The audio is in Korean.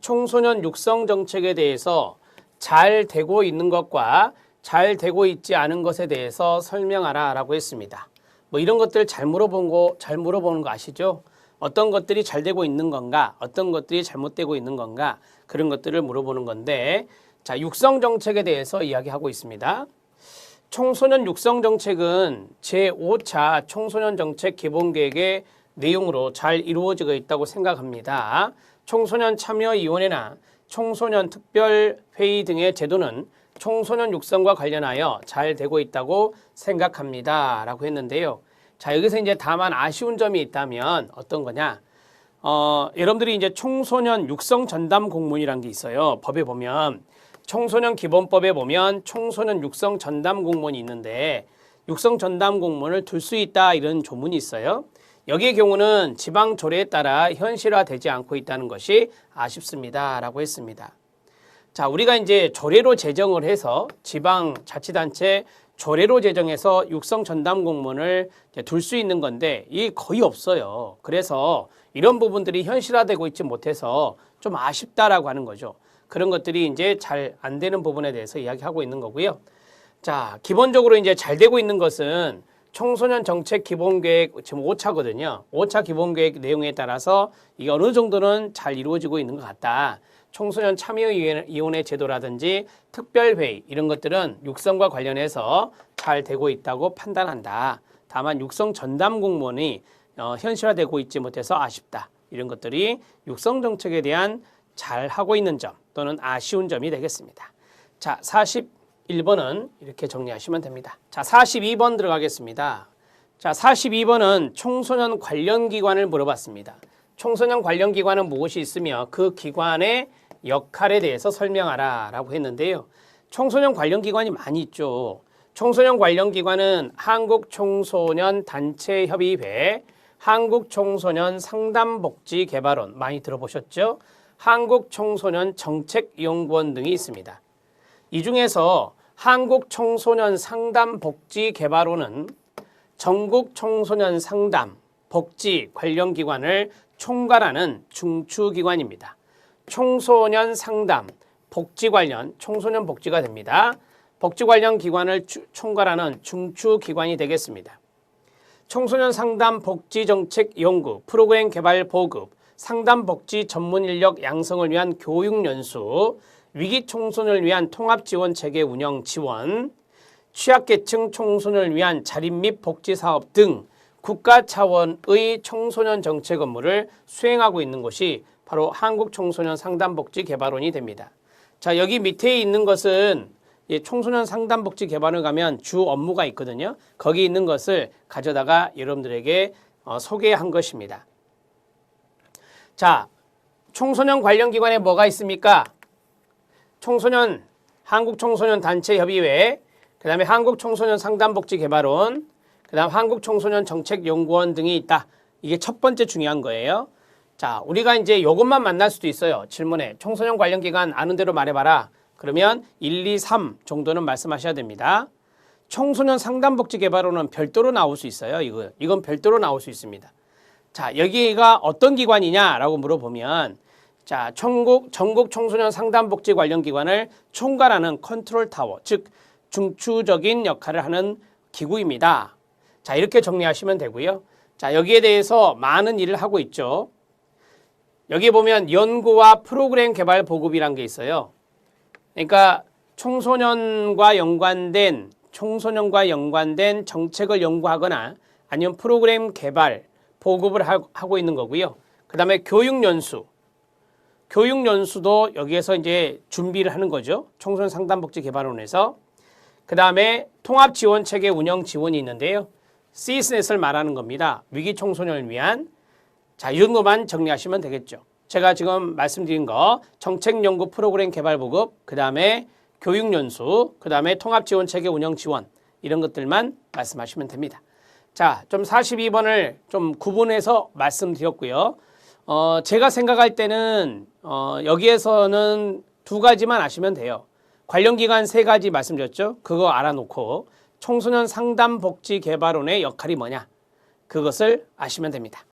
청소년 육성 정책에 대해서 잘 되고 있는 것과 잘 되고 있지 않은 것에 대해서 설명하라 라고 했습니다. 뭐 이런 것들 잘 물어보는 거 아시죠? 어떤 것들이 잘 되고 있는 건가, 어떤 것들이 잘못되고 있는 건가, 그런 것들을 물어보는 건데, 자, 육성 정책에 대해서 이야기하고 있습니다. 청소년 육성 정책은 제5차 청소년 정책 기본계획의 내용으로 잘 이루어지고 있다고 생각합니다. 청소년 참여위원회나 청소년 특별회의 등의 제도는 청소년 육성과 관련하여 잘 되고 있다고 생각합니다. 라고 했는데요. 자, 여기서 이제 다만 아쉬운 점이 있다면 어떤 거냐? 여러분들이 이제 청소년 육성 전담 공무원이라는 게 있어요. 법에 보면 청소년 기본법에 보면 청소년 육성 전담 공무원이 있는데 육성 전담 공무원을 둘 수 있다 이런 조문이 있어요. 여기의 경우는 지방 조례에 따라 현실화되지 않고 있다는 것이 아쉽습니다. 라고 했습니다. 자, 우리가 이제 조례로 제정을 해서 지방 자치단체 조례로 제정해서 육성 전담 공무원을 둘 수 있는 건데 이게 거의 없어요. 그래서 이런 부분들이 현실화되고 있지 못해서 좀 아쉽다라고 하는 거죠. 그런 것들이 이제 잘 안 되는 부분에 대해서 이야기하고 있는 거고요. 자, 기본적으로 이제 잘 되고 있는 것은 청소년 정책 기본계획 지금 5차거든요. 5차 기본계획 내용에 따라서 이게 어느 정도는 잘 이루어지고 있는 것 같다. 청소년 참여위원회 제도라든지 특별회의 이런 것들은 육성과 관련해서 잘 되고 있다고 판단한다. 다만 육성 전담 공무원이 현실화되고 있지 못해서 아쉽다. 이런 것들이 육성 정책에 대한 잘 하고 있는 점 또는 아쉬운 점이 되겠습니다. 자, 41번은 이렇게 정리하시면 됩니다. 자, 42번 들어가겠습니다. 자, 42번은 청소년 관련 기관을 물어봤습니다. 청소년 관련 기관은 무엇이 있으며 그 기관의 역할에 대해서 설명하라 라고 했는데요. 청소년 관련 기관이 많이 있죠. 청소년 관련 기관은 한국청소년단체협의회, 한국청소년 상담복지개발원 많이 들어보셨죠? 한국청소년정책연구원 등이 있습니다. 이 중에서 한국청소년 상담복지개발원은 전국 청소년 상담, 복지 관련 기관을 총괄하는 중추기관입니다. 청소년 상담, 복지 관련, 청소년 복지가 됩니다. 복지 관련 기관을 총괄하는 중추기관이 되겠습니다. 청소년 상담 복지 정책 연구, 프로그램 개발 보급, 상담 복지 전문 인력 양성을 위한 교육 연수, 위기 청소년을 위한 통합 지원 체계 운영 지원, 취약계층 청소년을 위한 자립 및 복지 사업 등 국가 차원의 청소년 정책 업무를 수행하고 있는 곳이 바로 한국청소년 상담복지개발원이 됩니다. 자, 여기 밑에 있는 것은 청소년 상담복지개발원에 가면 주 업무가 있거든요. 거기 있는 것을 가져다가 여러분들에게 소개한 것입니다. 자, 청소년 관련 기관에 뭐가 있습니까? 한국청소년단체협의회, 그 다음에 한국청소년 상담복지개발원, 그 다음 한국청소년정책연구원 등이 있다. 이게 첫 번째 중요한 거예요. 자, 우리가 이제 이것만 만날 수도 있어요. 질문에 청소년 관련 기관 아는 대로 말해봐라. 그러면 1, 2, 3 정도는 말씀하셔야 됩니다. 청소년 상담복지개발원은 별도로 나올 수 있어요. 이건 별도로 나올 수 있습니다. 자, 여기가 어떤 기관이냐라고 물어보면 자, 전국 청소년 상담복지 관련 기관을 총괄하는 컨트롤 타워, 즉 중추적인 역할을 하는 기구입니다. 자, 이렇게 정리하시면 되고요. 자, 여기에 대해서 많은 일을 하고 있죠. 여기 보면 연구와 프로그램 개발 보급이란 게 있어요. 그러니까 청소년과 연관된 정책을 연구하거나 아니면 프로그램 개발, 보급을 하고 있는 거고요. 그 다음에 교육연수도 여기에서 이제 준비를 하는 거죠. 청소년 상담복지개발원에서. 그 다음에 통합지원체계 운영 지원이 있는데요. CSNet을 말하는 겁니다. 위기 청소년을 위한. 자, 이 정도만 정리하시면 되겠죠. 제가 지금 말씀드린 거 정책연구 프로그램 개발 보급, 그 다음에 교육연수, 그 다음에 통합지원체계 운영 지원 이런 것들만 말씀하시면 됩니다. 자, 좀 42번을 좀 구분해서 말씀드렸고요. 제가 생각할 때는 여기에서는 두 가지만 아시면 돼요. 관련 기관 세 가지 말씀드렸죠. 그거 알아놓고 청소년 상담복지개발원의 역할이 뭐냐 그것을 아시면 됩니다.